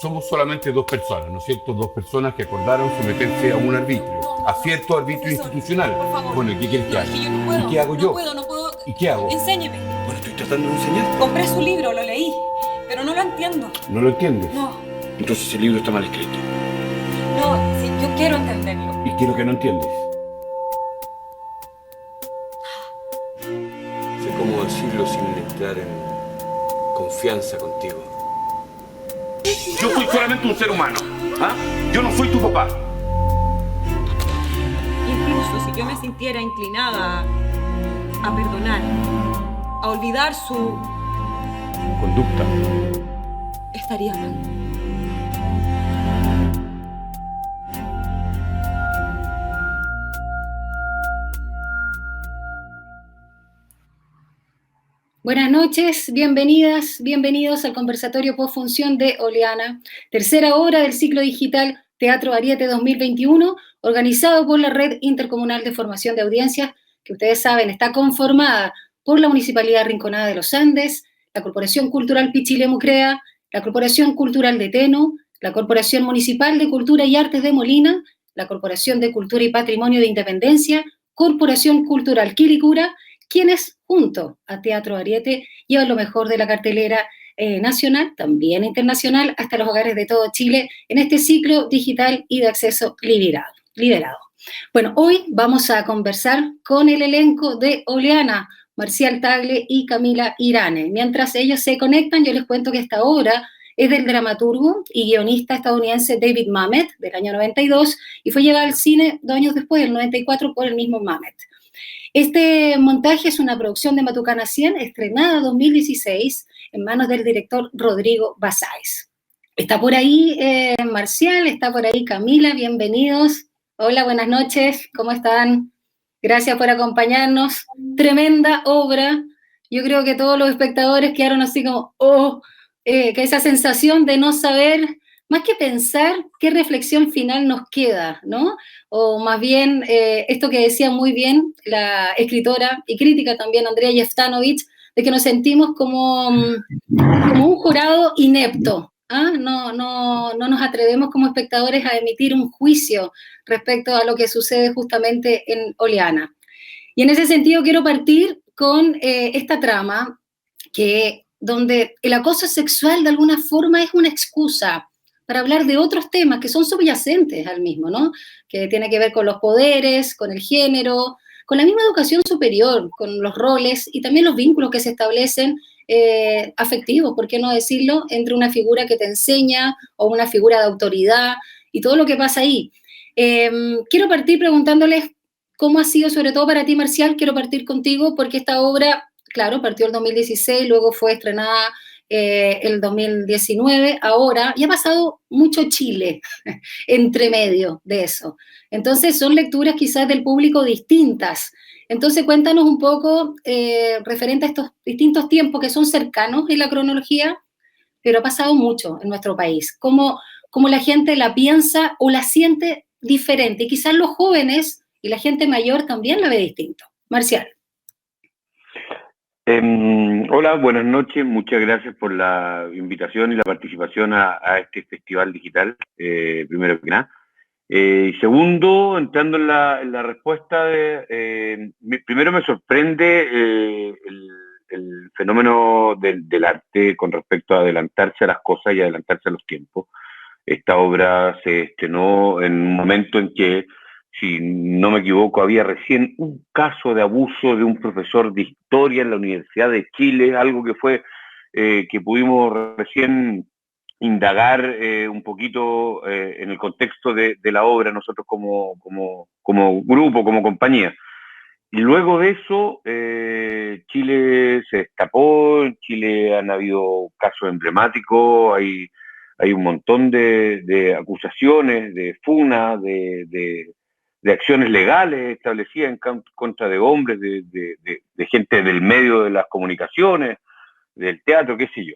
somos solamente dos personas, ¿no es cierto? Dos personas que acordaron someterse a un arbitrio, a cierto arbitrio Profesor, institucional. por favor. Bueno, ¿y qué quieres que No, es haga? que yo no ¿Y puedo. qué hago yo? No puedo. ¿Y qué hago? Enséñeme. Bueno, estoy tratando de enseñarte. Compré su libro, lo leí, pero no lo entiendo. ¿No lo entiendes? No, Entonces el libro está mal escrito. no, sí, yo quiero entenderlo. ¿Y qué es lo que no entiendes? Sé cómo decirlo sin entrar en confianza contigo. Yo soy solamente un ser humano. ¿Ah? Yo no soy tu papá. Incluso si yo me sintiera inclinada a perdonar, a olvidar su... Conducta. estaría mal. Buenas noches, bienvenidas, bienvenidos al conversatorio postfunción de Oleana, tercera obra del ciclo digital Teatro Ariete 2021, organizado por la Red Intercomunal de Formación de Audiencias, que ustedes saben está conformada por la Municipalidad Rinconada de los Andes, la Corporación Cultural Pichilemu-Crea, la Corporación Cultural de Teno, la Corporación Municipal de Cultura y Artes de Molina, la Corporación de Cultura y Patrimonio de Independencia, Corporación Cultural Quilicura, quienes, junto a Teatro Ariete, llevan lo mejor de la cartelera nacional, también internacional, hasta los hogares de todo Chile, en este ciclo digital y de acceso liderado. Bueno, hoy vamos a conversar con el elenco de Oleana, Marcial Tagle y Camila Irane. Mientras ellos se conectan, yo les cuento que esta obra es del dramaturgo y guionista estadounidense David Mamet, del año 92, y fue llevada al cine 2 años después, del 94, por el mismo Mamet. Este montaje es una producción de Matucana 100, estrenada en 2016, en manos del director Rodrigo Basáez. Está por ahí Marcial, está por ahí Camila, bienvenidos. Hola, buenas noches, ¿cómo están? Gracias por acompañarnos. Tremenda obra. Yo creo que todos los espectadores quedaron así como, que esa sensación de no saber, más que pensar, qué reflexión final nos queda, ¿no? O más bien, esto que decía muy bien la escritora y crítica también Andrea Jeftanovich, de que nos sentimos como un jurado inepto. ¿Ah? No nos atrevemos como espectadores a emitir un juicio respecto a lo que sucede justamente en Oleana. Y en ese sentido quiero partir con esta trama, donde el acoso sexual de alguna forma es una excusa para hablar de otros temas que son subyacentes al mismo, ¿no? Que tiene que ver con los poderes, con el género, con la misma educación superior, con los roles y también los vínculos que se establecen afectivos, ¿por qué no decirlo?, entre una figura que te enseña o una figura de autoridad y todo lo que pasa ahí. Quiero partir preguntándoles cómo ha sido, sobre todo para ti, Marcial, quiero partir contigo porque esta obra, claro, partió el 2016, luego fue estrenada el 2019, ahora, y ha pasado mucho Chile entre medio de eso. Entonces son lecturas quizás del público distintas. Entonces cuéntanos un poco referente a estos distintos tiempos que son cercanos en la cronología, pero ha pasado mucho en nuestro país. Cómo la gente la piensa o la siente diferente. Y quizás los jóvenes y la gente mayor también la ve distinto. Marcial. Hola, buenas noches. Muchas gracias por la invitación y la participación a este festival digital, primero que nada. Segundo, entrando en la respuesta, primero me sorprende el fenómeno del arte con respecto a adelantarse a las cosas y adelantarse a los tiempos. Esta obra se estrenó en un momento en que, si no me equivoco, había recién un caso de abuso de un profesor de historia en la Universidad de Chile, algo que fue que pudimos recién indagar un poquito en el contexto de la obra, nosotros como grupo, como compañía. Y luego de eso, Chile se destapó, en Chile han habido casos emblemáticos, hay un montón de acusaciones, de funas, de acciones legales establecidas en contra de hombres, de gente del medio de las comunicaciones, del teatro, qué sé yo.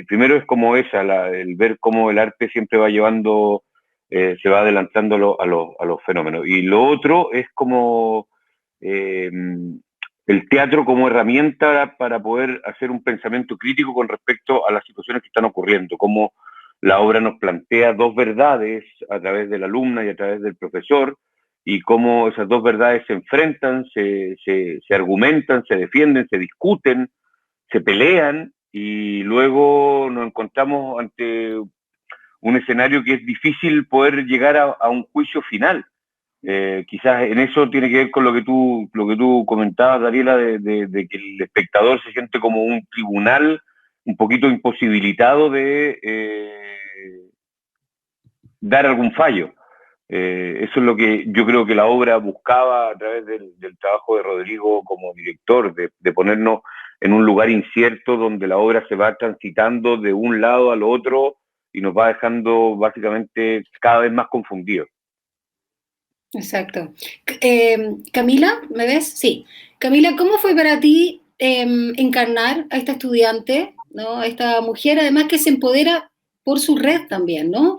Primero es como el ver cómo el arte siempre va llevando, se va adelantando a los fenómenos. Y lo otro es como el teatro como herramienta para poder hacer un pensamiento crítico con respecto a las situaciones que están ocurriendo, cómo la obra nos plantea dos verdades a través de la alumna y a través del profesor, y cómo esas dos verdades se enfrentan, se argumentan, se defienden, se discuten, se pelean, y luego nos encontramos ante un escenario que es difícil poder llegar a un juicio final. Quizás en eso tiene que ver con lo que tú comentabas, Daniela, de que el espectador se siente como un tribunal un poquito imposibilitado de dar algún fallo. Eso es lo que yo creo que la obra buscaba a través del trabajo de Rodrigo como director, de ponernos en un lugar incierto donde la obra se va transitando de un lado al otro y nos va dejando básicamente cada vez más confundidos. Exacto. Camila, ¿me ves? Sí. Camila, ¿cómo fue para ti encarnar a esta estudiante, ¿no? A esta mujer, además que se empodera por su red también, ¿no?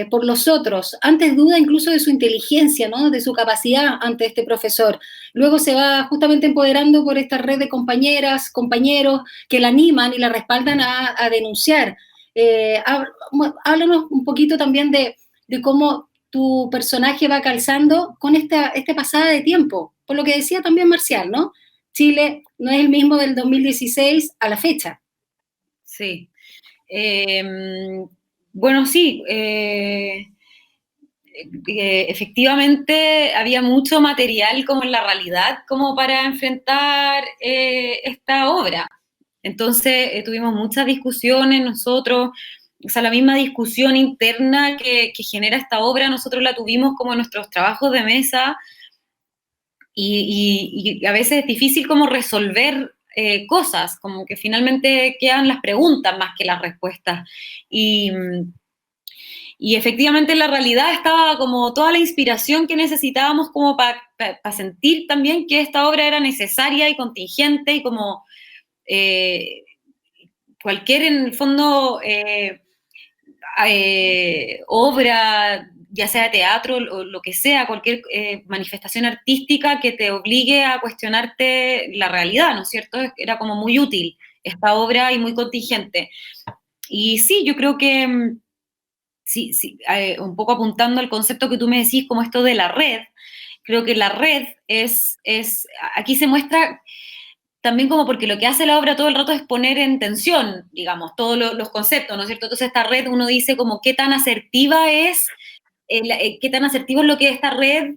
Por los otros. Antes duda incluso de su inteligencia, ¿no? De su capacidad ante este profesor. Luego se va justamente empoderando por esta red de compañeras, compañeros que la animan y la respaldan a denunciar. Háblanos un poquito también de cómo tu personaje va calzando con esta pasada de tiempo. Por lo que decía también Marcial, ¿no? Chile no es el mismo del 2016 a la fecha. Sí. Bueno, sí. Efectivamente había mucho material como en la realidad como para enfrentar esta obra. Entonces tuvimos muchas discusiones nosotros. O sea, la misma discusión interna que genera esta obra, nosotros la tuvimos como en nuestros trabajos de mesa, y a veces es difícil como resolver cosas, como que finalmente quedan las preguntas más que las respuestas. Y efectivamente en la realidad estaba como toda la inspiración que necesitábamos como para sentir también que esta obra era necesaria y contingente, y como cualquier, en el fondo, obra, ya sea teatro o lo que sea, cualquier manifestación artística que te obligue a cuestionarte la realidad, ¿no es cierto? Era como muy útil esta obra y muy contingente. Y sí, yo creo que, sí, un poco apuntando al concepto que tú me decís, como esto de la red, creo que la red aquí se muestra también como porque lo que hace la obra todo el rato es poner en tensión, digamos, todos los conceptos, ¿no es cierto? Entonces esta red, uno dice como qué tan asertiva es, qué tan asertivo es lo que esta red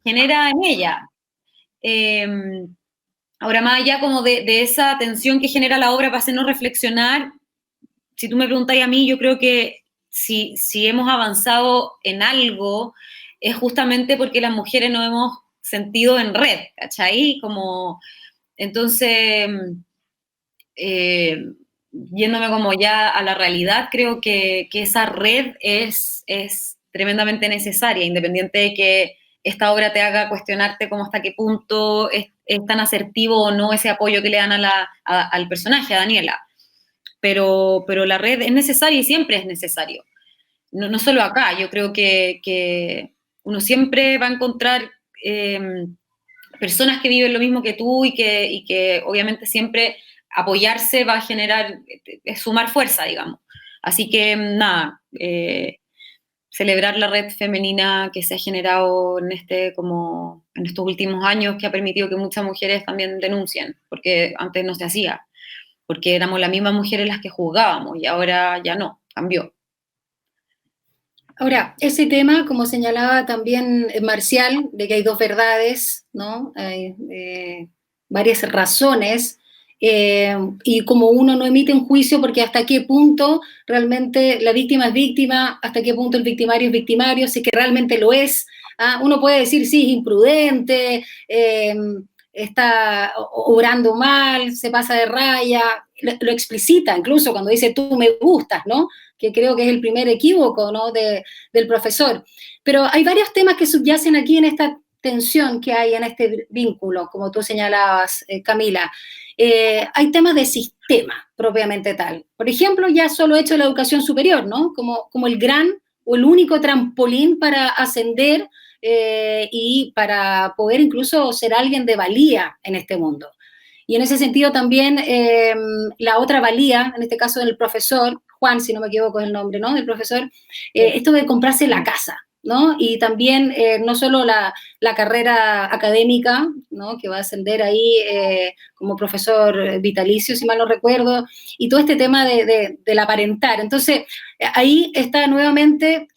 genera en ella. Ahora, más allá como de esa tensión que genera la obra para hacernos reflexionar, si tú me preguntáis a mí, yo creo que si hemos avanzado en algo, es justamente porque las mujeres nos hemos sentido en red, ¿cachai? Como... Entonces, yéndome como ya a la realidad, creo que esa red es tremendamente necesaria, independiente de que esta obra te haga cuestionarte como hasta qué punto es tan asertivo o no ese apoyo que le dan al personaje, a Daniela. Pero la red es necesaria y siempre es necesario. No solo acá, yo creo que uno siempre va a encontrar... personas que viven lo mismo que tú y que obviamente siempre apoyarse va a generar, es sumar fuerza, digamos. Así que nada, celebrar la red femenina que se ha generado en estos últimos años, que ha permitido que muchas mujeres también denuncien, porque antes no se hacía, porque éramos las mismas mujeres las que juzgábamos y ahora ya no, cambió. Ahora, ese tema, como señalaba también Marcial, de que hay dos verdades, ¿no? Hay varias razones, y como uno no emite un juicio porque hasta qué punto realmente la víctima es víctima, hasta qué punto el victimario es victimario, si que realmente lo es. Uno puede decir, sí, es imprudente, está obrando mal, se pasa de raya, lo explicita incluso cuando dice tú me gustas, ¿no? Que creo que es el primer equívoco, ¿no? del profesor. Pero hay varios temas que subyacen aquí en esta tensión que hay en este vínculo, como tú señalabas, Camila. Hay temas de sistema, propiamente tal. Por ejemplo, ya solo hecho la educación superior, ¿no? Como el gran o el único trampolín para ascender y para poder incluso ser alguien de valía en este mundo. Y en ese sentido también la otra valía, en este caso del profesor, Juan, si no me equivoco es el nombre, ¿no? Del profesor, esto de comprarse la casa, ¿no? Y también no solo la carrera académica, ¿no? Que va a ascender ahí como profesor vitalicio, si mal no recuerdo, y todo este tema del aparentar. Entonces, ahí está nuevamente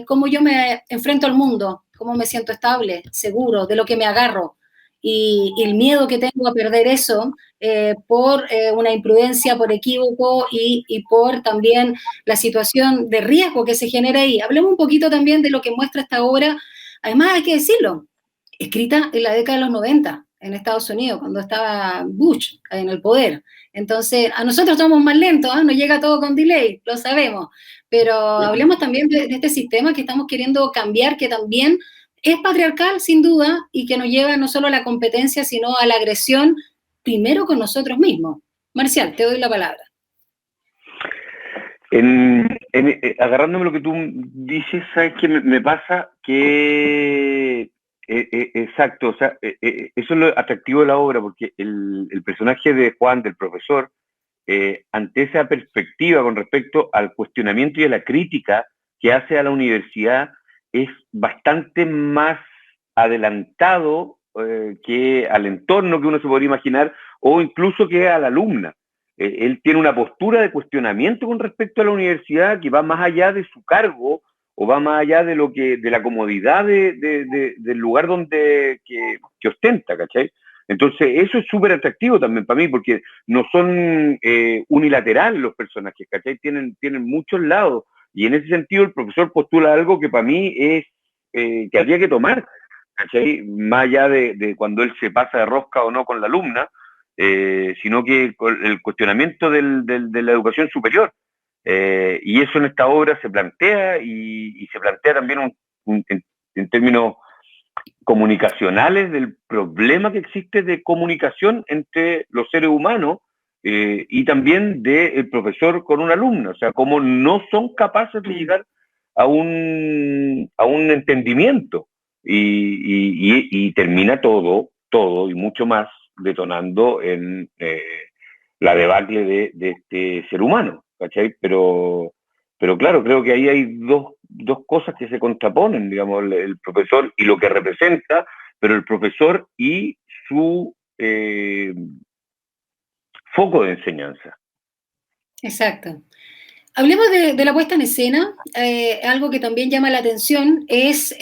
cómo yo me enfrento al mundo, cómo me siento estable, seguro, de lo que me agarro, y el miedo que tengo a perder eso por una imprudencia, por equívoco y por también la situación de riesgo que se genera ahí. Hablemos un poquito también de lo que muestra esta obra, además hay que decirlo, escrita en la década de los 90 en Estados Unidos, cuando estaba Bush en el poder. Entonces, a nosotros somos más lentos, ¿eh? Nos llega todo con delay, lo sabemos, pero hablemos también de este sistema que estamos queriendo cambiar, que también es patriarcal, sin duda, y que nos lleva no solo a la competencia, sino a la agresión, primero con nosotros mismos. Marcial, te doy la palabra. Agarrándome lo que tú dices, ¿sabes qué me pasa? Que, exacto, o sea, eso es lo atractivo de la obra, porque el personaje de Juan, del profesor, ante esa perspectiva con respecto al cuestionamiento y a la crítica que hace a la universidad, es bastante más adelantado que al entorno que uno se podría imaginar, o incluso que a la alumna. Él tiene una postura de cuestionamiento con respecto a la universidad que va más allá de su cargo o va más allá de lo que de la comodidad del lugar donde que ostenta, ¿cachai? Entonces eso es súper atractivo también para mí, porque no son unilaterales los personajes, ¿cachai? Tienen muchos lados, y en ese sentido el profesor postula algo que para mí es que habría que tomar, ¿cachai? Más allá de cuando él se pasa de rosca o no con la alumna, sino que el cuestionamiento de la educación superior. Y eso en esta obra se plantea, y se plantea también en términos comunicacionales del problema que existe de comunicación entre los seres humanos, y también del profesor con un alumno, o sea, cómo no son capaces de llegar a un entendimiento, y termina todo y mucho más detonando en la debacle de este ser humano, ¿cachai? Pero claro, creo que ahí hay dos cosas que se contraponen, digamos, el profesor y lo que representa, pero el profesor y su foco de enseñanza. Exacto. Hablemos de la puesta en escena. Algo que también llama la atención es,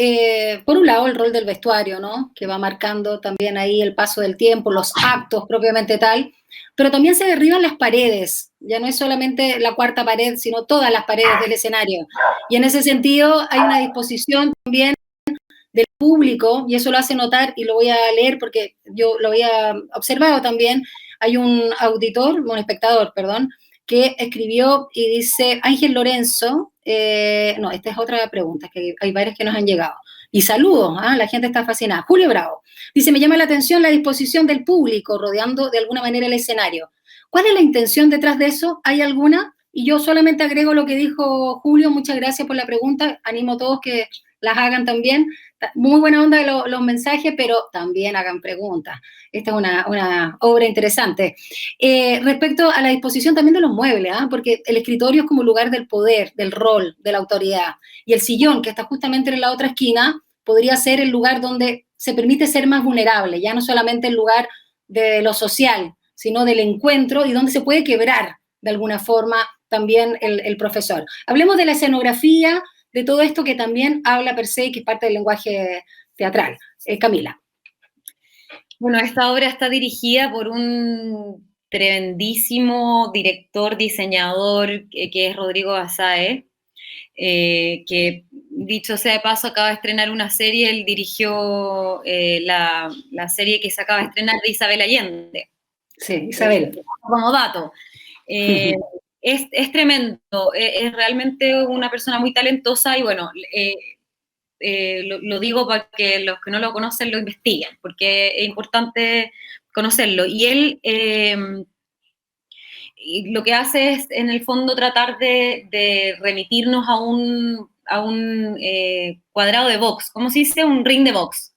por un lado, el rol del vestuario, ¿no? Que va marcando también ahí el paso del tiempo, los actos propiamente tal, pero también se derriban las paredes. Ya no es solamente la cuarta pared, sino todas las paredes del escenario. Y en ese sentido hay una disposición también del público, y eso lo hace notar, y lo voy a leer porque yo lo había observado también. Hay un auditor, un espectador, perdón, que escribió y dice, Ángel Lorenzo, no, esta es otra pregunta, que hay varias que nos han llegado. Y saludos, la gente está fascinada. Julio Bravo dice, me llama la atención la disposición del público rodeando de alguna manera el escenario. ¿Cuál es la intención detrás de eso? ¿Hay alguna? Y yo solamente agrego lo que dijo Julio, muchas gracias por la pregunta, animo a todos que las hagan también. Muy buena onda de los mensajes, pero también hagan preguntas. Esta es una obra interesante. Respecto a la disposición también de los muebles, porque el escritorio es como lugar del poder, del rol, de la autoridad. Y el sillón, que está justamente en la otra esquina, podría ser el lugar donde se permite ser más vulnerable, ya no solamente el lugar de lo social, sino del encuentro, y donde se puede quebrar de alguna forma también el profesor. Hablemos de la escenografía, de todo esto que también habla per se y que es parte del lenguaje teatral. Camila. Bueno, esta obra está dirigida por un tremendísimo director, diseñador, que es Rodrigo Basae, que, dicho sea de paso, acaba de estrenar una serie. Él dirigió la serie que se acaba de estrenar de Isabel Allende. Sí, Isabel. Como dato. Es tremendo, es realmente una persona muy talentosa, y bueno, lo digo para que los que no lo conocen lo investiguen, porque es importante conocerlo. Y él lo que hace es, en el fondo, tratar de remitirnos a un cuadrado de box, ¿cómo se dice? Un ring de box.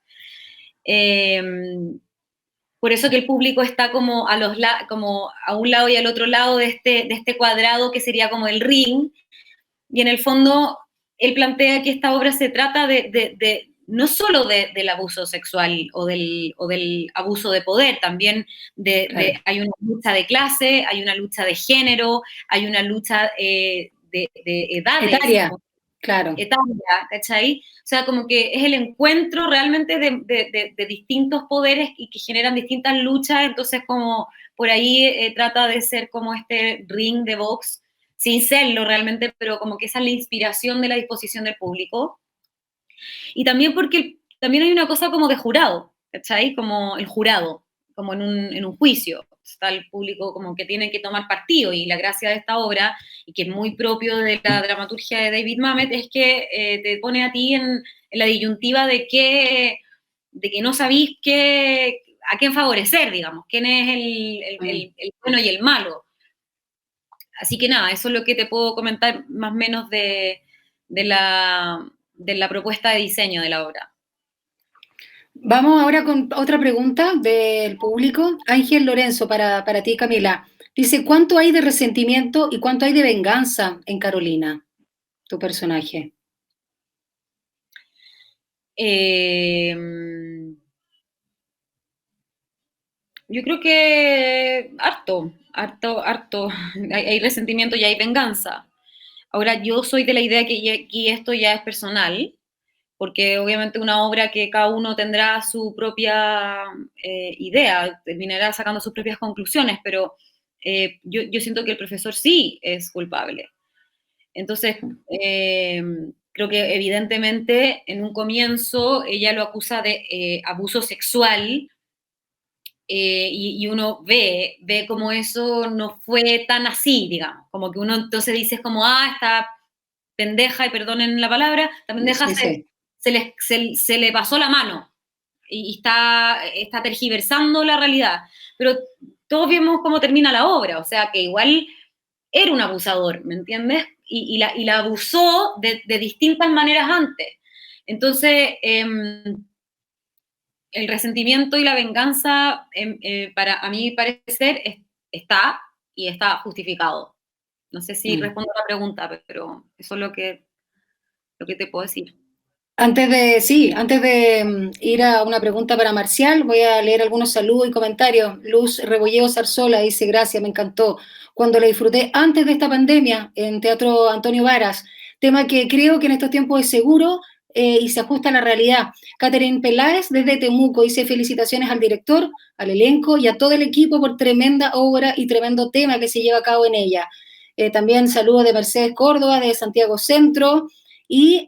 por eso que el público está como como a un lado y al otro lado de este cuadrado que sería como el ring, y en el fondo él plantea que esta obra se trata no solo del abuso sexual o del abuso de poder, también Claro. hay una lucha de clase, hay una lucha de género, hay una lucha de edades. Etaria, claro. Etaria, ¿cachai? O sea, como que es el encuentro realmente de distintos poderes y que generan distintas luchas, entonces como por ahí trata de ser como este ring de box, sin serlo realmente, pero como que esa es la inspiración de la disposición del público. Y también porque también hay una cosa como de jurado, ¿cachai? Como el jurado, como en un juicio. Está el público como que tiene que tomar partido, y la gracia de esta obra, y que es muy propio de la dramaturgia de David Mamet, es que te pone a ti en la disyuntiva de que no sabís a quién favorecer, digamos, quién es el bueno y el malo. Así que nada, eso es lo que te puedo comentar más o menos de la propuesta de diseño de la obra. Vamos ahora con otra pregunta del público. Ángel Lorenzo, para ti, Camila. Dice, ¿cuánto hay de resentimiento y cuánto hay de venganza en Carolina, tu personaje? Yo creo que harto. Hay resentimiento y hay venganza. Ahora, yo soy de la idea que aquí esto ya es personal, porque obviamente una obra que cada uno tendrá su propia idea, terminará sacando sus propias conclusiones, pero yo siento que el profesor sí es culpable. Entonces, creo que evidentemente en un comienzo ella lo acusa de abuso sexual, y uno ve como eso no fue tan así, digamos, como que uno entonces dice como, esta pendeja, y perdonen la palabra, esta pendeja Sí. se le pasó la mano y está tergiversando la realidad. Pero todos vimos cómo termina la obra, o sea que igual era un abusador, ¿me entiendes? Y la abusó de distintas maneras antes. Entonces, el resentimiento y la venganza, para a mi parecer, está justificado. No sé si respondo a la pregunta, pero eso es lo que te puedo decir. Antes de ir a una pregunta para Marcial, voy a leer algunos saludos y comentarios. Luz Rebolleo Zarzola dice, gracias, me encantó. Cuando la disfruté antes de esta pandemia en Teatro Antonio Varas, tema que creo que en estos tiempos es seguro y se ajusta a la realidad. Catherine Peláez desde Temuco dice, felicitaciones al director, al elenco y a todo el equipo por tremenda obra y tremendo tema que se lleva a cabo en ella. También saludos de Mercedes Córdoba, de Santiago Centro. Y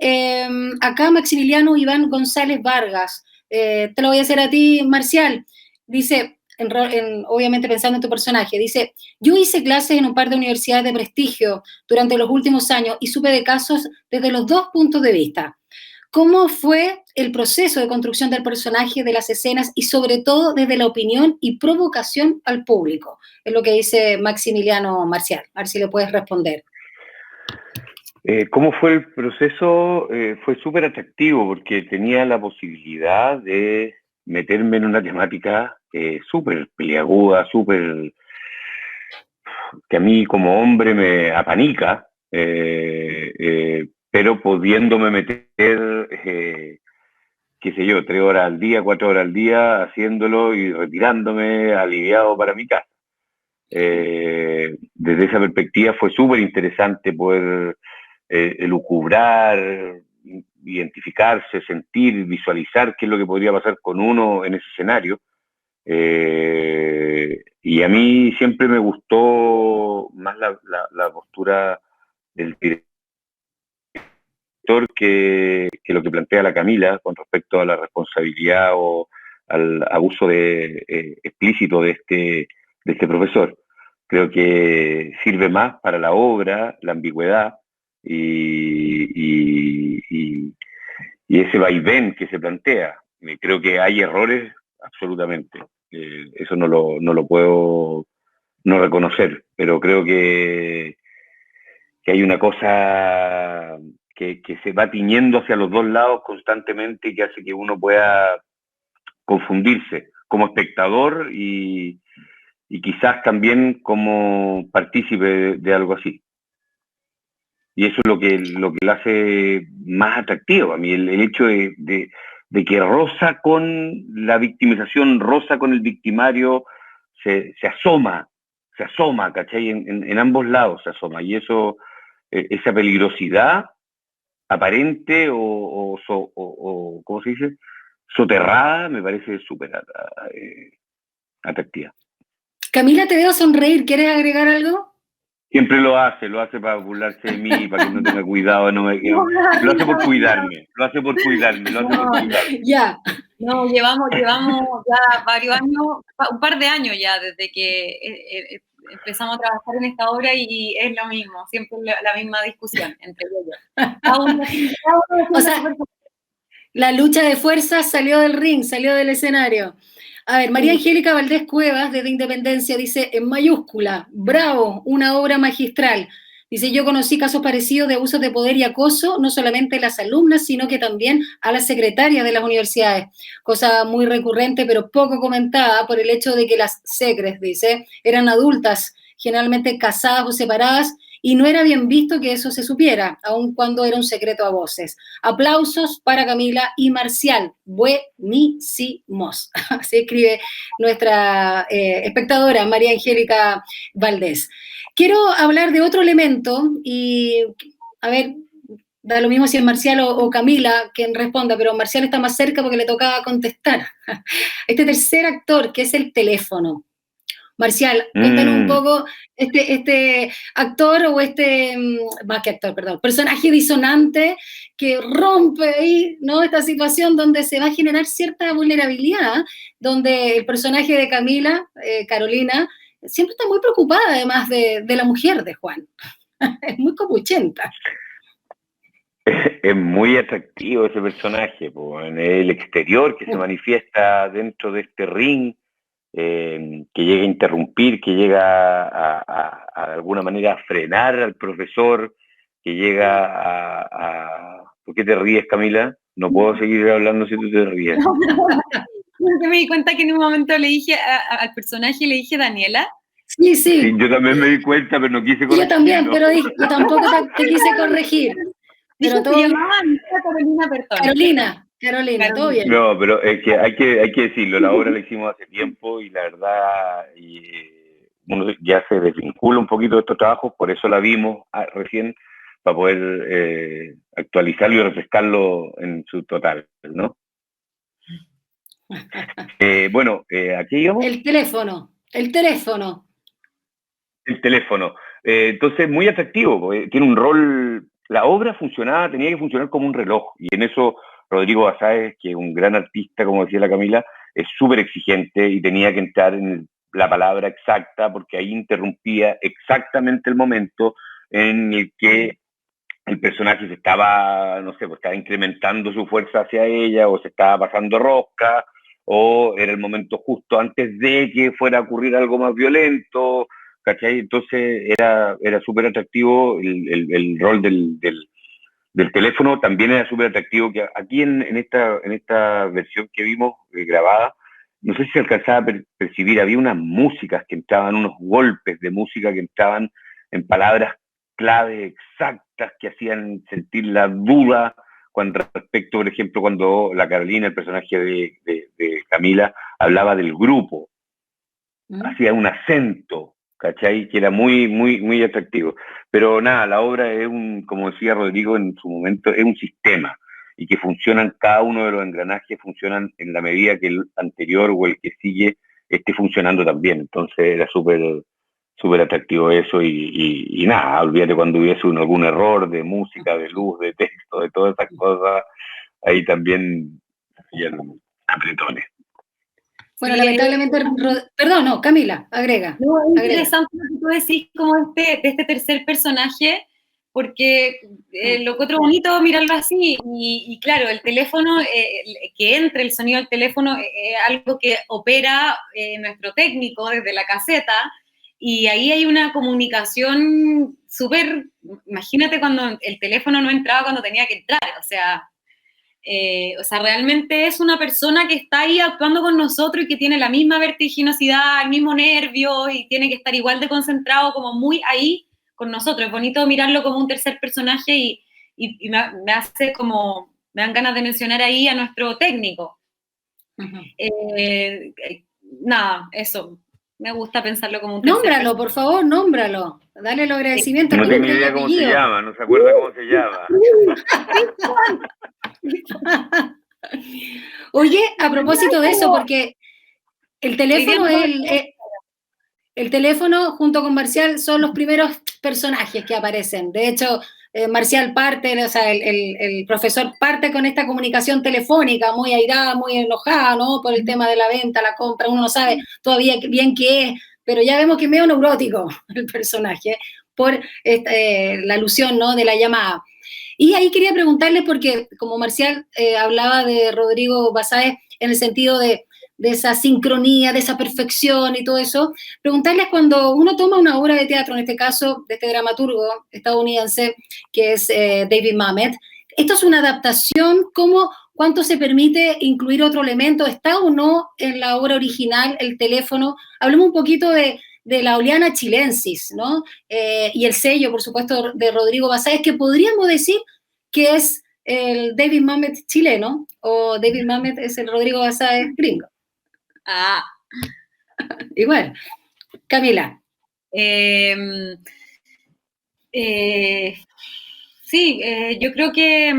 acá Maximiliano Iván González Vargas, te lo voy a hacer a ti, Marcial, dice, obviamente pensando en tu personaje, dice, yo hice clases en un par de universidades de prestigio durante los últimos años y supe de casos desde los dos puntos de vista. ¿Cómo fue el proceso de construcción del personaje, de las escenas y sobre todo desde la opinión y provocación al público? Es lo que dice Maximiliano Marcial, a ver si le puedes responder. ¿Cómo fue el proceso? Fue súper atractivo porque tenía la posibilidad de meterme en una temática súper peliaguda, súper que a mí como hombre me apanica, pero pudiéndome meter, qué sé yo, 3 horas al día, 4 horas al día, haciéndolo y retirándome aliviado para mi casa. Desde esa perspectiva fue súper interesante poder elucubrar, identificarse, sentir, visualizar qué es lo que podría pasar con uno en ese escenario. Y a mí siempre me gustó más la postura del director que lo que plantea la Camila con respecto a la responsabilidad o al abuso explícito de este profesor. Creo que sirve más para la obra, la ambigüedad y ese vaivén que se plantea. Creo que hay errores, absolutamente. Eso no lo puedo no reconocer, pero creo que hay una cosa que se va tiñendo hacia los dos lados constantemente y que hace que uno pueda confundirse como espectador y quizás también como partícipe de algo así. Y eso es lo que lo hace más atractivo a mí, el hecho de que roza con la victimización, roza con el victimario, se asoma, ¿cachai? En ambos lados se asoma. Y eso, esa peligrosidad aparente o ¿cómo se dice? Soterrada, me parece súper atractiva. Camila, te veo sonreír, ¿quieres agregar algo? Siempre lo hace para burlarse de mí, para que no tenga cuidado, lo hace por cuidarme, Ya. No, llevamos ya varios años, un par de años ya, desde que empezamos a trabajar en esta obra y es lo mismo, siempre la misma discusión entre ellos. O sea, la lucha de fuerzas salió del ring, salió del escenario. A ver, María Angélica Valdés Cuevas, desde Independencia, dice en mayúscula, bravo, una obra magistral. Dice, yo conocí casos parecidos de abusos de poder y acoso, no solamente a las alumnas, sino que también a las secretarias de las universidades. Cosa muy recurrente, pero poco comentada por el hecho de que las secres, dice, eran adultas, generalmente casadas o separadas, y no era bien visto que eso se supiera, aun cuando era un secreto a voces. Aplausos para Camila y Marcial, buenísimos. Así escribe nuestra espectadora María Angélica Valdés. Quiero hablar de otro elemento y, a ver, da lo mismo si es Marcial o Camila quien responda, pero Marcial está más cerca porque le tocaba contestar. Este tercer actor, que es el teléfono. Marcial, cuéntanos un poco este actor o más que actor, perdón, personaje disonante que rompe ahí, ¿no? Esta situación donde se va a generar cierta vulnerabilidad, donde el personaje de Camila, Carolina, siempre está muy preocupada además de la mujer de Juan. Es muy copuchenta. Es muy atractivo ese personaje, en el exterior que se manifiesta dentro de este ring, que llega a interrumpir, que llega a de alguna manera a frenar al profesor, que llega ¿Por qué te ríes, Camila? No puedo seguir hablando si tú te ríes. Yo me di cuenta que en un momento le dije al personaje, le dije Daniela. Sí, yo también me di cuenta, pero no quise corregir. Yo también, pero yo tampoco te quise corregir. Pero todo se llamaba Carolina Bertone. Carolina, todo bien. No, pero es que hay que decirlo, la obra la hicimos hace tiempo y la verdad uno ya se desvincula un poquito de estos trabajos, por eso la vimos recién, para poder actualizarlo y refrescarlo en su total, ¿no? ¿aquí íbamos? El teléfono. Entonces, muy atractivo, tiene un rol, la obra tenía que funcionar como un reloj, y en eso Rodrigo Basáez, que es un gran artista, como decía la Camila, es súper exigente y tenía que entrar en la palabra exacta, porque ahí interrumpía exactamente el momento en el que el personaje se estaba, no sé, pues estaba incrementando su fuerza hacia ella, o se estaba pasando rosca, o era el momento justo antes de que fuera a ocurrir algo más violento, ¿cachai? Entonces era súper atractivo el rol del teléfono, también era súper atractivo, que aquí en esta versión que vimos grabada, no sé si se alcanzaba a percibir, había unas músicas que entraban, unos golpes de música que entraban en palabras clave exactas que hacían sentir la duda respecto, por ejemplo, cuando la Carolina, el personaje de Camila, hablaba del grupo, hacía un acento, ¿cachai? Que era muy, muy, muy atractivo. Pero nada, la obra es como decía Rodrigo en su momento, es un sistema, y que funcionan, cada uno de los engranajes funcionan en la medida que el anterior o el que sigue esté funcionando también. Entonces era súper atractivo eso, y nada, olvídate cuando hubiese algún error de música, de luz, de texto, de todas esas cosas, ahí también habían apretones. Bueno, lamentablemente, perdón, no, Camila, agrega. No, es interesante lo que tú decís como de este tercer personaje, porque lo encuentro bonito mirarlo así, y claro, el teléfono, que entre el sonido del teléfono es algo que opera nuestro técnico desde la caseta, y ahí hay una comunicación súper, imagínate cuando el teléfono no entraba cuando tenía que entrar, o sea, O sea, realmente es una persona que está ahí actuando con nosotros y que tiene la misma vertiginosidad, el mismo nervio y tiene que estar igual de concentrado, como muy ahí con nosotros. Es bonito mirarlo como un tercer personaje y me hace como, me dan ganas de mencionar ahí a nuestro técnico. Nada, eso. Me gusta pensarlo como un tercer Nómbralo, personaje. por favor, nómbralo. Dale los agradecimientos. No tengo idea cómo se llama, no se acuerda cómo se llama. Oye, a propósito de eso, porque el teléfono el teléfono junto con Marcial son los primeros personajes que aparecen. De hecho, Marcial parte, o sea, el profesor parte con esta comunicación telefónica muy airada, muy enojada, ¿no? Por el tema de la venta, la compra, uno no sabe todavía bien qué es, pero ya vemos que es medio neurótico el personaje por la alusión, ¿no? De la llamada. Y ahí quería preguntarles, porque como Marcial hablaba de Rodrigo Basáez en el sentido de esa sincronía, de esa perfección y todo eso, preguntarles cuando uno toma una obra de teatro, en este caso de este dramaturgo estadounidense que es David Mamet, ¿esto es una adaptación? ¿Cuánto se permite incluir otro elemento? ¿Está o no en la obra original el teléfono? Hablemos un poquito de la Oleana chilensis, ¿no? Y el sello, por supuesto, de Rodrigo Basáez, que podríamos decir que es el David Mamet chileno, o David Mamet es el Rodrigo Basáez gringo. Ah. Igual. Camila. Sí, yo creo que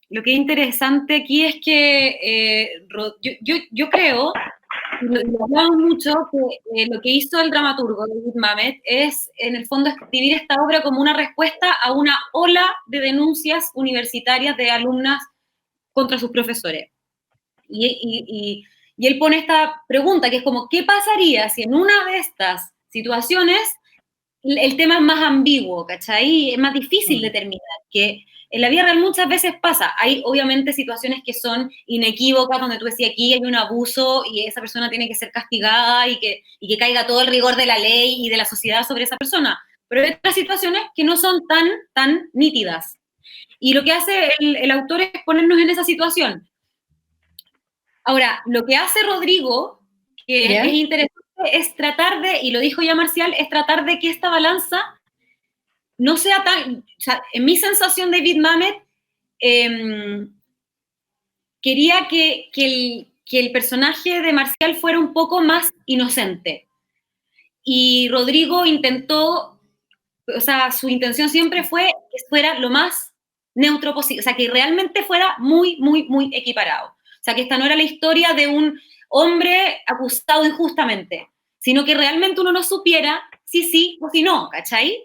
lo que es interesante aquí es que yo creo, lo hablamos mucho, que lo que hizo el dramaturgo David Mamet es, en el fondo, escribir esta obra como una respuesta a una ola de denuncias universitarias de alumnas contra sus profesores. Y él pone esta pregunta, que es como, ¿qué pasaría si en una de estas situaciones el tema es más ambiguo, ¿cachai? Es más difícil determinar, que en la vida real muchas veces pasa. Hay obviamente situaciones que son inequívocas, donde tú decías, aquí hay un abuso y esa persona tiene que ser castigada y que caiga todo el rigor de la ley y de la sociedad sobre esa persona. Pero hay otras situaciones que no son tan nítidas. Y lo que hace el autor es ponernos en esa situación. Ahora, lo que hace Rodrigo, que es interesante, es tratar de, y lo dijo ya Marcial, es tratar de que esta balanza no sea tan, o sea, en mi sensación, David Mamet quería que el personaje de Marcial fuera un poco más inocente. Y Rodrigo intentó, o sea, su intención siempre fue que fuera lo más neutro posible, o sea, que realmente fuera muy, muy, muy equiparado. O sea, que esta no era la historia de un hombre acusado injustamente, sino que realmente uno no supiera si sí o si no, ¿cachai?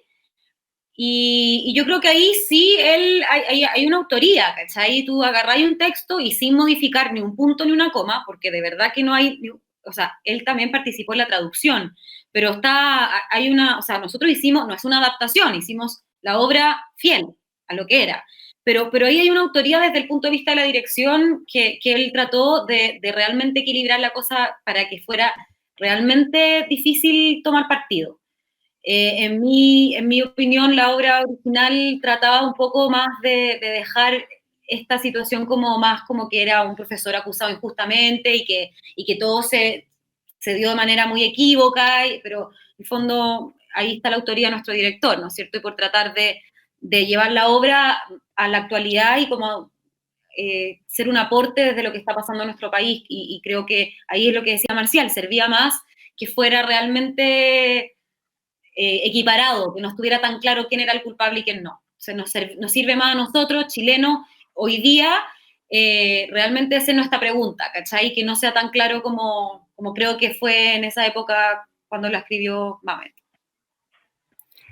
Y yo creo que ahí sí hay una autoría, ¿cachai? Tú agarráis un texto y sin modificar ni un punto ni una coma, porque de verdad que no hay, o sea, él también participó en la traducción, pero hay una, o sea, nosotros hicimos, no es una adaptación, hicimos la obra fiel a lo que era. Pero ahí hay una autoría desde el punto de vista de la dirección que él trató de realmente equilibrar la cosa para que fuera realmente difícil tomar partido. En mi opinión, la obra original trataba un poco más de dejar esta situación como más como que era un profesor acusado injustamente y que todo se dio de manera muy equívoca, pero en el fondo ahí está la autoría de nuestro director, ¿no es cierto? Y por tratar de llevar la obra a la actualidad y como ser un aporte desde lo que está pasando en nuestro país. Y creo que ahí es lo que decía Marcial, servía más que fuera realmente equiparado, que no estuviera tan claro quién era el culpable y quién no. O sea, nos sirve más a nosotros, chilenos, hoy día, realmente hacer nuestra pregunta, ¿cachai? Que no sea tan claro como creo que fue en esa época cuando la escribió Mamet.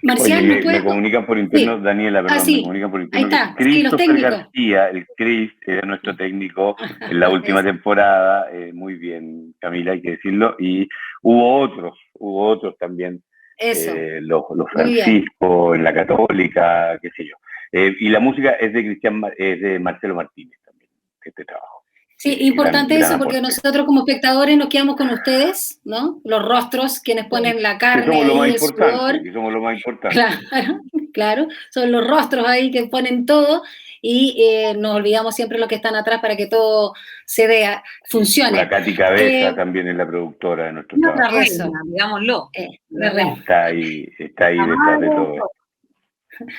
Marcial, oye, me comunican por interno, sí. Daniela, perdón, me comunican por interno. Ahí está, que Christopher García, el Chris, era nuestro técnico en la última temporada, muy bien, Camila, hay que decirlo, y hubo otros también, los Francisco, en la Católica, qué sé yo. Y la música es de Marcelo Martínez también, este trabajo. Sí, importante eso, porque nosotros como espectadores nos quedamos con ustedes, ¿no? Los rostros, quienes ponen la carne, somos lo más el sudor. Somos lo más importante. Claro, son los rostros ahí que ponen todo. y nos olvidamos siempre los que están atrás para que todo funcione. La Katy Cabeza también es la productora de nuestro trabajo. Eso, digámoslo. Está ahí detrás de todo.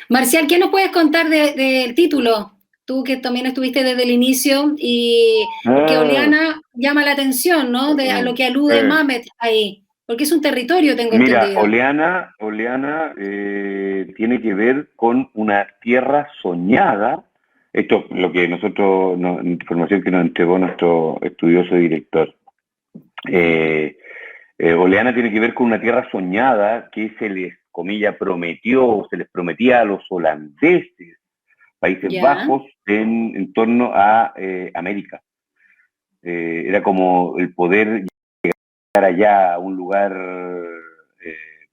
Marcial, ¿qué nos puedes contar del título? Tú que también estuviste desde el inicio y que Oleana llama la atención, ¿no? A lo que alude Mamet ahí, porque es un territorio, tengo entendido. Mira, Oleana tiene que ver con una tierra soñada. Esto es lo que nosotros, información que nos entregó nuestro estudioso director. Oleana tiene que ver con una tierra soñada que se les, comilla, se les prometía a los holandeses, Países Bajos, en torno a América. Era como el poder llegar allá a un lugar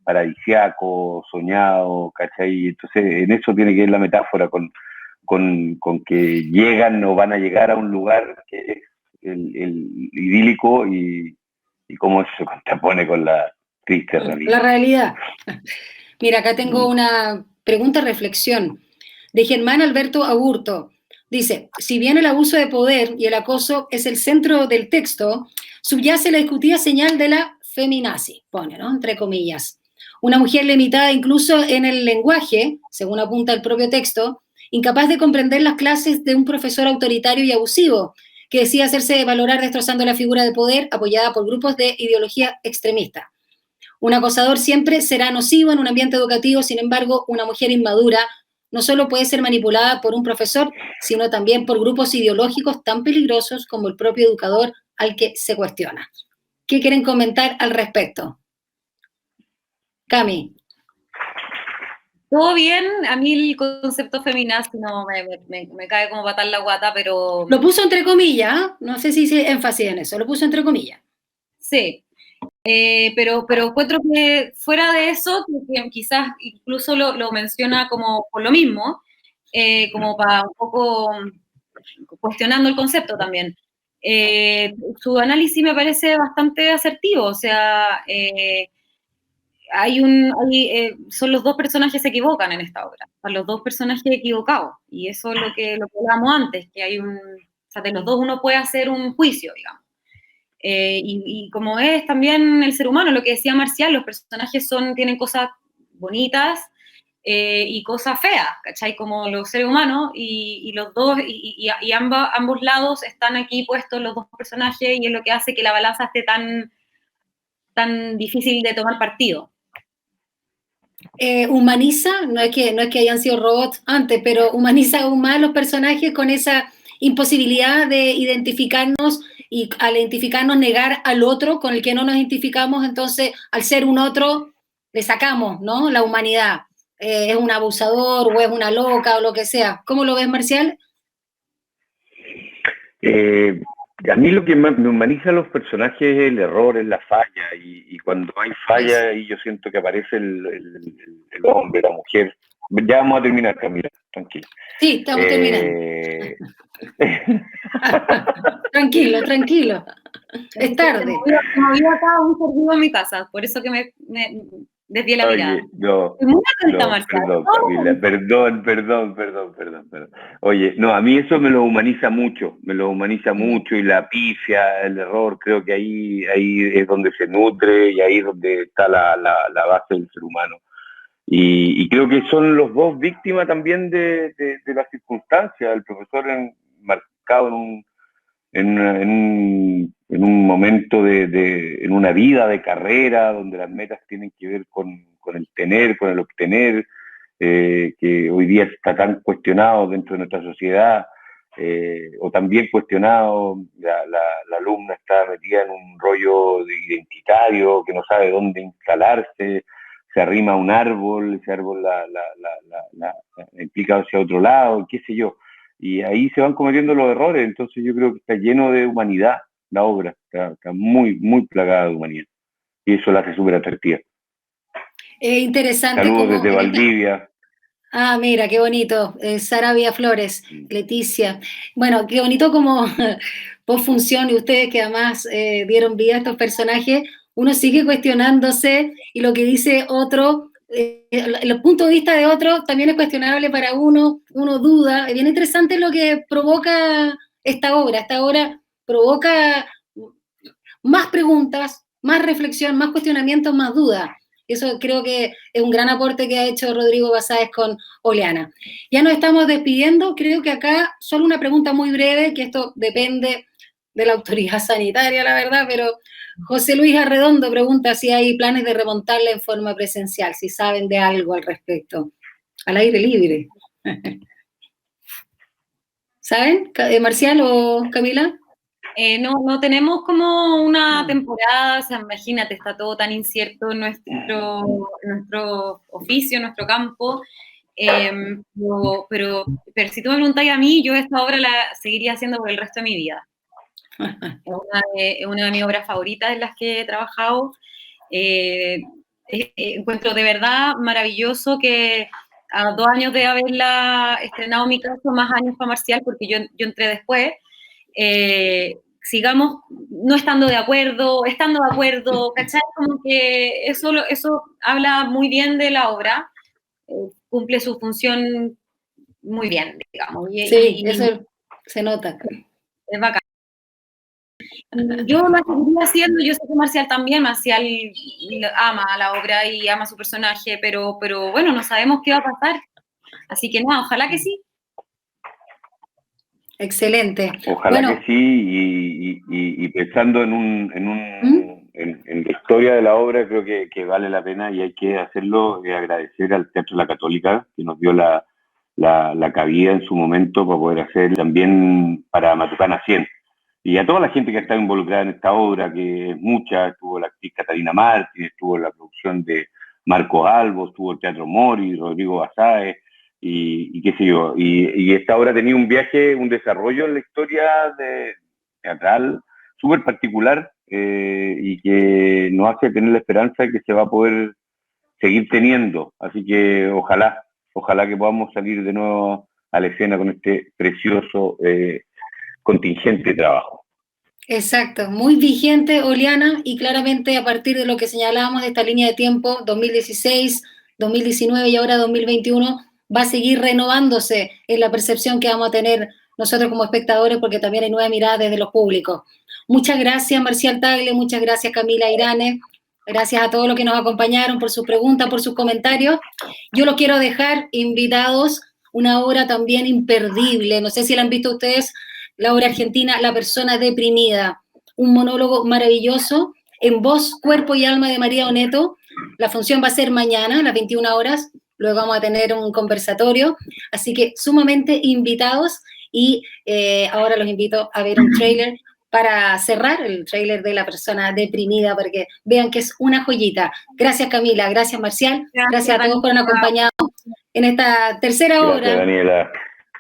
paradisiaco, soñado, ¿cachai? Entonces, en eso tiene que ver la metáfora con que llegan o van a llegar a un lugar que es el idílico y cómo eso se contrapone con la triste realidad. La realidad. Mira, acá tengo una pregunta, reflexión, de Germán Alberto Aburto. Dice, si bien el abuso de poder y el acoso es el centro del texto, subyace la discutida señal de la feminazi, pone, ¿no? Entre comillas. Una mujer limitada incluso en el lenguaje, según apunta el propio texto, incapaz de comprender las clases de un profesor autoritario y abusivo, que decía hacerse valorar destrozando la figura de poder apoyada por grupos de ideología extremista. Un acosador siempre será nocivo en un ambiente educativo, sin embargo, una mujer inmadura no solo puede ser manipulada por un profesor, sino también por grupos ideológicos tan peligrosos como el propio educador al que se cuestiona. ¿Qué quieren comentar al respecto? Cami. Todo bien, a mí el concepto feminazi no me cae como patar la guata, pero... Lo puso entre comillas, ¿eh? No sé si hice énfasis en eso, lo puso entre comillas. Sí, pero encuentro que fuera de eso, que quizás incluso lo menciona como por lo mismo, como para un poco cuestionando el concepto también. Su análisis me parece bastante asertivo, o sea... son los dos personajes que se equivocan en esta obra, son los dos personajes equivocados, y eso es lo que hablamos antes, que hay o sea, de los dos uno puede hacer un juicio, digamos. Y como es también el ser humano, lo que decía Marcial, los personajes tienen cosas bonitas y cosas feas, ¿cachai? Como los seres humanos, y los dos, y ambos lados están aquí puestos los dos personajes, y es lo que hace que la balanza esté tan difícil de tomar partido. Humaniza, no es que hayan sido robots antes, pero humaniza aún más los personajes con esa imposibilidad de identificarnos, y al identificarnos negar al otro con el que no nos identificamos, entonces al ser un otro le sacamos, ¿no? La humanidad. Es un abusador o es una loca o lo que sea. ¿Cómo lo ves, Marcial? A mí lo que me humaniza a los personajes es el error, es la falla, y cuando hay falla, y yo siento que aparece el hombre, la mujer. Ya vamos a terminar, Camila, tranquilo. Sí, estamos terminando. Tranquilo. Es tarde. Me voy acá un servido en mi casa, por eso que me desvié la mirada. Muy atenta, Marcial. Perdón, Camila, perdón. Oye, no, a mí eso me lo humaniza mucho, y la pifia, el error, creo que ahí es donde se nutre, y ahí es donde está la base del ser humano. Y creo que son los dos víctimas también de las circunstancias, el profesor marcado en un momento en una vida de carrera, donde las metas tienen que ver con el tener, con el obtener, que hoy día está tan cuestionado dentro de nuestra sociedad, o también cuestionado, la alumna está metida en un rollo identitario, que no sabe dónde instalarse, se arrima a un árbol, ese árbol la implica hacia otro lado, qué sé yo. Y ahí se van cometiendo los errores, entonces yo creo que está lleno de humanidad la obra, está muy, muy plagada de humanidad. Y eso la hace súper atractiva. Interesante. Saludos desde Valdivia. Ah, mira, qué bonito. Sarabia Flores, Leticia. Bueno, qué bonito como postfunción, y ustedes que además dieron vida a estos personajes, uno sigue cuestionándose, y lo que dice otro el punto de vista de otro también es cuestionable para uno duda. Es bien interesante lo que provoca esta obra. Esta obra provoca más preguntas, más reflexión, más cuestionamientos, más dudas. Eso creo que es un gran aporte que ha hecho Rodrigo Basáez con Oleana. Ya nos estamos despidiendo, creo que acá solo una pregunta muy breve, que esto depende de la autoridad sanitaria, la verdad, pero José Luis Arredondo pregunta si hay planes de remontarla en forma presencial, si saben de algo al respecto. Al aire libre. ¿Saben, Marcial o Camila? No tenemos como una temporada, o sea, imagínate, está todo tan incierto en nuestro oficio, en nuestro campo, pero si tú me preguntas a mí, yo esta obra la seguiría haciendo por el resto de mi vida. Es una de mis obras favoritas en las que he trabajado. Encuentro de verdad maravilloso que a 2 años de haberla estrenado mi caso, más años para Marcial, porque yo entré después, sigamos no estando de acuerdo, estando de acuerdo, ¿cachai? Como que eso habla muy bien de la obra, cumple su función muy bien, digamos. Sí, eso se nota. Es bacán. Yo lo seguiría haciendo, yo sé que Marcial también, Marcial ama la obra y ama su personaje, pero bueno, no sabemos qué va a pasar. Así que nada, ojalá que sí. Excelente. Ojalá que sí, y pensando en la historia de la obra, creo que vale la pena y hay que hacerlo, agradecer al Teatro La Católica, que nos dio la cabida en su momento para poder hacer también para Matucana 100. Y a toda la gente que está involucrada en esta obra, que es mucha, estuvo la actriz Catalina Martín, estuvo la producción de Marcos Albo, estuvo el Teatro Mori, Rodrigo Basáez, y qué sé yo. Y esta obra tenía un viaje, un desarrollo en la historia teatral súper particular y que nos hace tener la esperanza de que se va a poder seguir teniendo. Así que ojalá que podamos salir de nuevo a la escena con este precioso contingente de trabajo. Exacto, muy vigente, Oleana, y claramente a partir de lo que señalábamos de esta línea de tiempo, 2016, 2019 y ahora 2021, va a seguir renovándose en la percepción que vamos a tener nosotros como espectadores, porque también hay nuevas miradas desde los públicos. Muchas gracias, Marcial Tagle, muchas gracias, Camila Irane, gracias a todos los que nos acompañaron por sus preguntas, por sus comentarios. Yo los quiero dejar invitados, una obra también imperdible, no sé si la han visto ustedes, la obra argentina La persona deprimida, un monólogo maravilloso en voz, cuerpo y alma de María Oneto. La función va a ser mañana a las 21 horas, luego vamos a tener un conversatorio, así que sumamente invitados y ahora los invito a ver un tráiler para cerrar, el tráiler de La persona deprimida, porque vean que es una joyita. Gracias, Camila, gracias, Marcial, gracias a todos por habernos acompañado en esta tercera obra. Gracias, Daniela.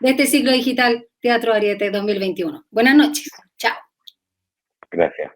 De este ciclo digital Teatro Ariete 2021. Buenas noches. Chao. Gracias.